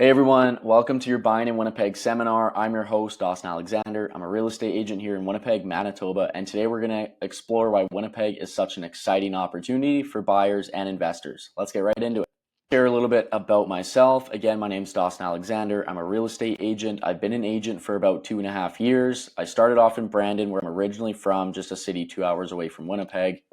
Hey everyone, welcome to your Buying in Winnipeg seminar. I'm your host, Dawson Alexander. I'm a real estate agent here in Winnipeg, Manitoba, and today we're going to explore why Winnipeg is such an exciting opportunity for buyers and investors. Let's get right into it. Share a little bit about myself. Again, my name is Dawson Alexander. I'm a real estate agent. I've been an agent for about 2.5 years. I started off in Brandon, where I'm originally from, just a city 2 hours away from Winnipeg.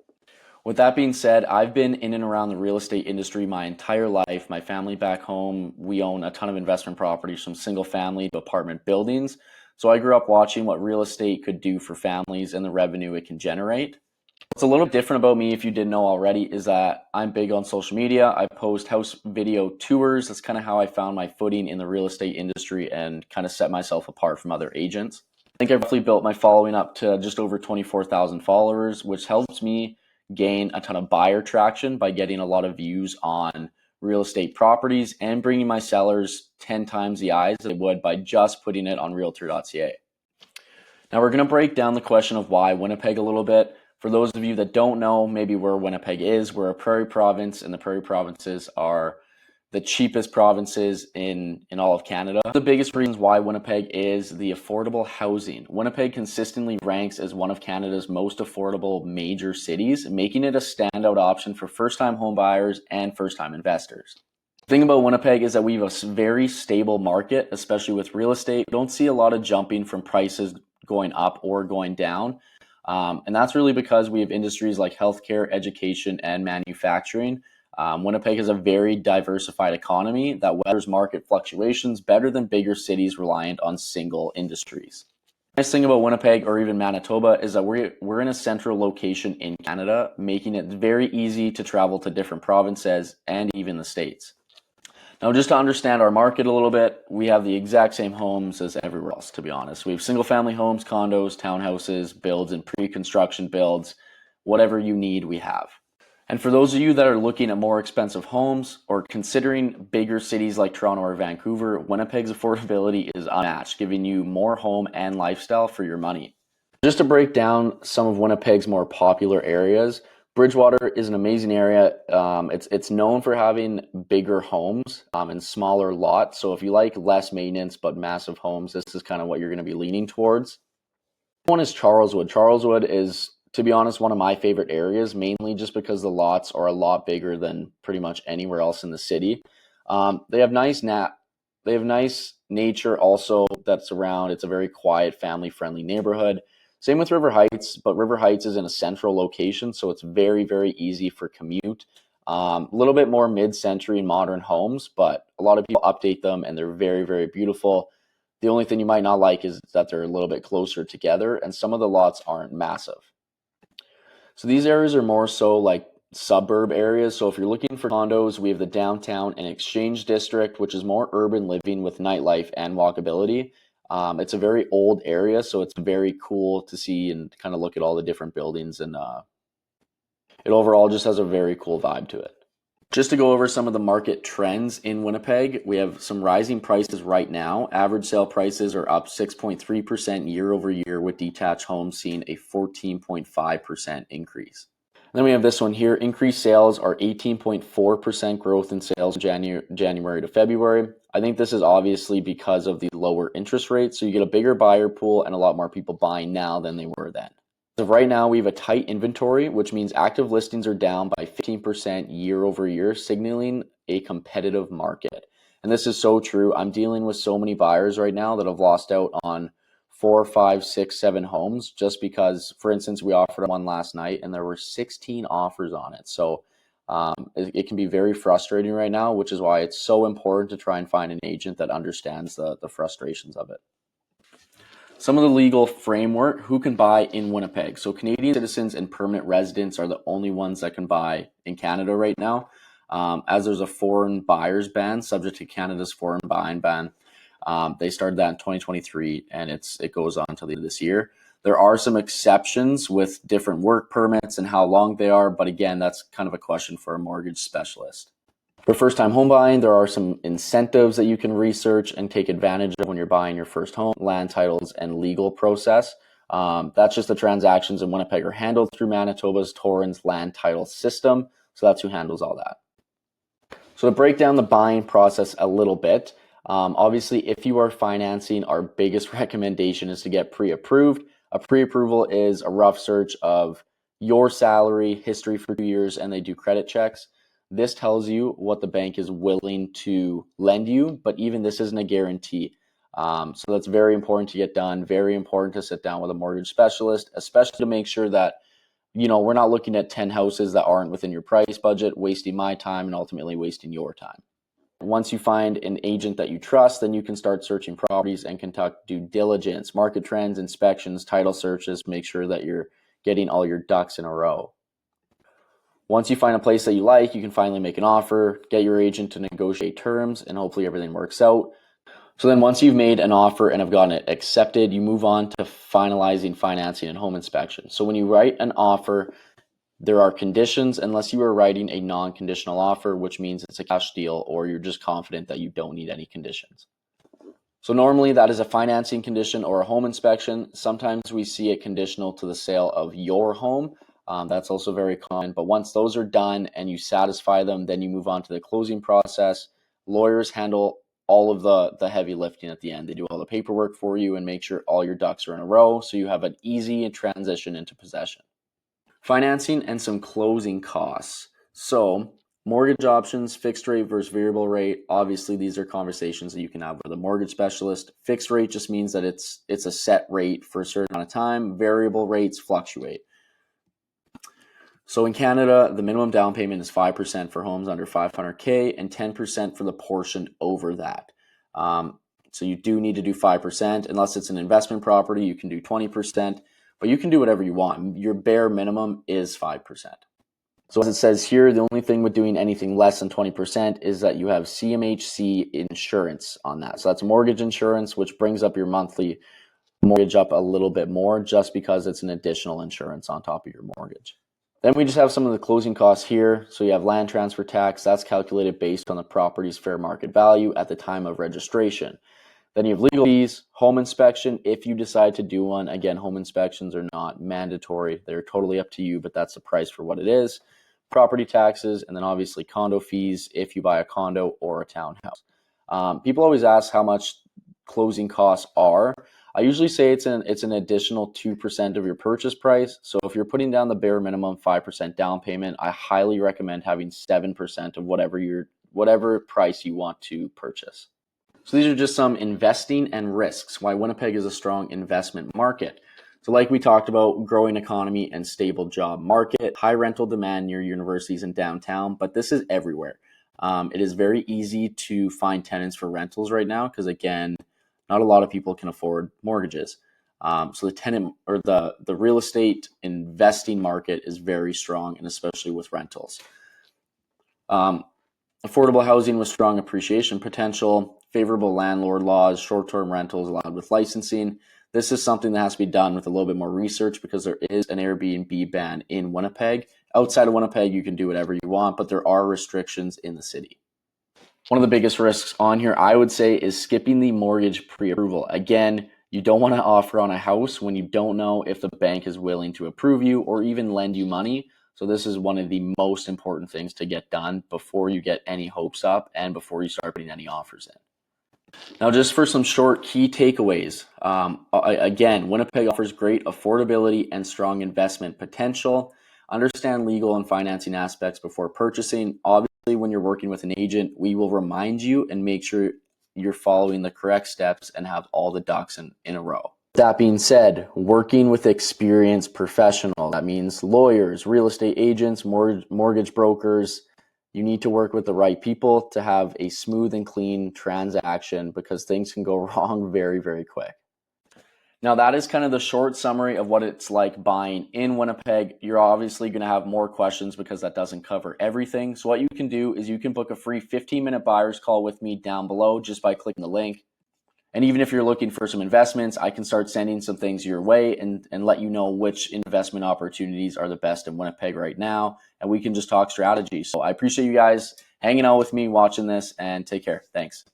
With that being said, I've been in and around the real estate industry my entire life. My family back home, we own a ton of investment properties from single family to apartment buildings. So I grew up watching what real estate could do for families and the revenue it can generate. What's a little different about me, if you didn't know already, is that I'm big on social media. I post house video tours. That's kind of how I found my footing in the real estate industry and kind of set myself apart from other agents. I think I've roughly built my following up to just over 24,000 followers, which helps me gain a ton of buyer traction by getting a lot of views on real estate properties and bringing my sellers 10 times the eyes they would by just putting it on realtor.ca. Now we're going to break down the question of why Winnipeg a little bit. For those of you that don't know maybe where Winnipeg is, we're a prairie province, and the prairie provinces are the cheapest provinces in all of Canada. The biggest reasons why Winnipeg is the affordable housing. Winnipeg consistently ranks as one of Canada's most affordable major cities, making it a standout option for first-time home buyers and first-time investors. The thing about Winnipeg is that we have a very stable market, especially with real estate. We don't see a lot of jumping from prices going up or going down. And that's really because we have industries like healthcare, education, and manufacturing. Winnipeg has a very diversified economy that weathers market fluctuations better than bigger cities reliant on single industries. The nice thing about Winnipeg, or even Manitoba, is that we're in a central location in Canada, making it very easy to travel to different provinces and even the States. Now, just to understand our market a little bit, we have the exact same homes as everywhere else, to be honest. We have single-family homes, condos, townhouses, builds, and pre-construction builds. Whatever you need, we have. And for those of you that are looking at more expensive homes or considering bigger cities like Toronto or Vancouver, Winnipeg's affordability is unmatched, giving you more home and lifestyle for your money. Just to break down some of Winnipeg's more popular areas, Bridgewater is an amazing area. It's known for having bigger homes and smaller lots. So if you like less maintenance but massive homes, this is kind of what you're going to be leaning towards. One is Charleswood. Charleswood is, to be honest, one of my favorite areas, mainly just because the lots are a lot bigger than pretty much anywhere else in the city. They have nice nature also that's around. It's a very quiet, family-friendly neighborhood. Same with River Heights, but River Heights is in a central location, so it's very, very easy for commute. A little bit more mid-century modern homes, but a lot of people update them, and they're very, very beautiful. The only thing you might not like is that they're a little bit closer together, and some of the lots aren't massive. So these areas are more so like suburb areas. So if you're looking for condos, we have the downtown and Exchange District, which is more urban living with nightlife and walkability. It's a very old area, so it's very cool to see and kind of look at all the different buildings, and it overall just has a very cool vibe to it. Just to go over some of the market trends in Winnipeg, we have some rising prices right now. Average sale prices are up 6.3% year over year, with detached homes seeing a 14.5% increase. Then we have this one here. Increased sales are 18.4% growth in sales January to February. I think this is obviously because of the lower interest rates. So you get a bigger buyer pool and a lot more people buying now than they were then. So right now we have a tight inventory, which means active listings are down by 15% year over year, signaling a competitive market. And this is so true. I'm dealing with so many buyers right now that have lost out on 4, 5, 6, 7 homes just because, for instance, we offered one last night and there were 16 offers on it. So it can be very frustrating right now, which is why it's so important to try and find an agent that understands the frustrations of it. Some of the legal framework, who can buy in Winnipeg. So Canadian citizens and permanent residents are the only ones that can buy in Canada right now, as there's a foreign buyers ban subject to Canada's foreign buying ban. They started that in 2023, and it goes on until the end of this year. There are some exceptions with different work permits and how long they are, but again, that's kind of a question for a mortgage specialist. For first-time home buying, there are some incentives that you can research and take advantage of when you're buying your first home: land titles and legal process. That's just the transactions in Winnipeg are handled through Manitoba's Torrens land title system, so that's who handles all that. So to break down the buying process a little bit, Obviously, if you are financing, our biggest recommendation is to get pre-approved. A pre-approval is a rough search of your salary, history for 2 years, and they do credit checks. This tells you what the bank is willing to lend you, but even this isn't a guarantee. So that's very important to get done, very important to sit down with a mortgage specialist, especially to make sure that, we're not looking at 10 houses that aren't within your price budget, wasting my time and ultimately wasting your time. Once you find an agent that you trust, then you can start searching properties and conduct due diligence, market trends, inspections, title searches, make sure that you're getting all your ducks in a row. Once you find a place that you like, you can finally make an offer, get your agent to negotiate terms, and hopefully everything works out. So then once you've made an offer and have gotten it accepted, you move on to finalizing financing and home inspection. So when you write an offer, there are conditions unless you are writing a non-conditional offer, which means it's a cash deal or you're just confident that you don't need any conditions. So normally that is a financing condition or a home inspection. Sometimes we see it conditional to the sale of your home. That's also very common. But once those are done and you satisfy them, then you move on to the closing process. Lawyers handle all of the heavy lifting at the end. They do all the paperwork for you and make sure all your ducks are in a row so you have an easy transition into possession. Financing and some closing costs. So mortgage options, fixed rate versus variable rate. Obviously, these are conversations that you can have with a mortgage specialist. Fixed rate just means that it's a set rate for a certain amount of time. Variable rates fluctuate. So in Canada, the minimum down payment is 5% for homes under $500K and 10% for the portion over that. So you do need to do 5%. Unless it's an investment property, you can do 20. But you can do whatever you want. Your bare minimum is 5%. So as it says here, the only thing with doing anything less than 20% is that you have CMHC insurance on that. So that's mortgage insurance, which brings up your monthly mortgage up a little bit more just because it's an additional insurance on top of your mortgage. Then we just have some of the closing costs here. So you have land transfer tax. That's calculated based on the property's fair market value at the time of registration. Then you have legal fees, home inspection, if you decide to do one. Again, home inspections are not mandatory. They're totally up to you, but that's the price for what it is. Property taxes, and then obviously condo fees if you buy a condo or a townhouse. People always ask how much closing costs are. I usually say it's an additional 2% of your purchase price. So if you're putting down the bare minimum 5% down payment, I highly recommend having 7% of whatever price you want to purchase. So these are just some investing and risks, why Winnipeg is a strong investment market. So like we talked about, growing economy and stable job market, high rental demand near universities and downtown, but this is everywhere. It is very easy to find tenants for rentals right now because, again, not a lot of people can afford mortgages. So the tenant or the real estate investing market is very strong, and especially with rentals. Affordable housing with strong appreciation potential, favorable landlord laws, short-term rentals allowed with licensing. This is something that has to be done with a little bit more research because there is an Airbnb ban in Winnipeg. Outside of Winnipeg, you can do whatever you want, but there are restrictions in the city. One of the biggest risks on here, I would say, is skipping the mortgage pre-approval. Again, you don't want to offer on a house when you don't know if the bank is willing to approve you or even lend you money. So this is one of the most important things to get done before you get any hopes up and before you start putting any offers in. Now, just for some short key takeaways, again, Winnipeg offers great affordability and strong investment potential. Understand legal and financing aspects before purchasing. Obviously, when you're working with an agent, we will remind you and make sure you're following the correct steps and have all the ducks in a row. That being said, working with experienced professionals, that means lawyers, real estate agents, mortgage brokers. You need to work with the right people to have a smooth and clean transaction because things can go wrong very, very quick. Now, that is kind of the short summary of what it's like buying in Winnipeg. You're obviously going to have more questions because that doesn't cover everything. So what you can do is you can book a free 15-minute buyer's call with me down below just by clicking the link. And even if you're looking for some investments, I can start sending some things your way and let you know which investment opportunities are the best in Winnipeg right now. And we can just talk strategy. So I appreciate you guys hanging out with me, watching this, and take care. Thanks.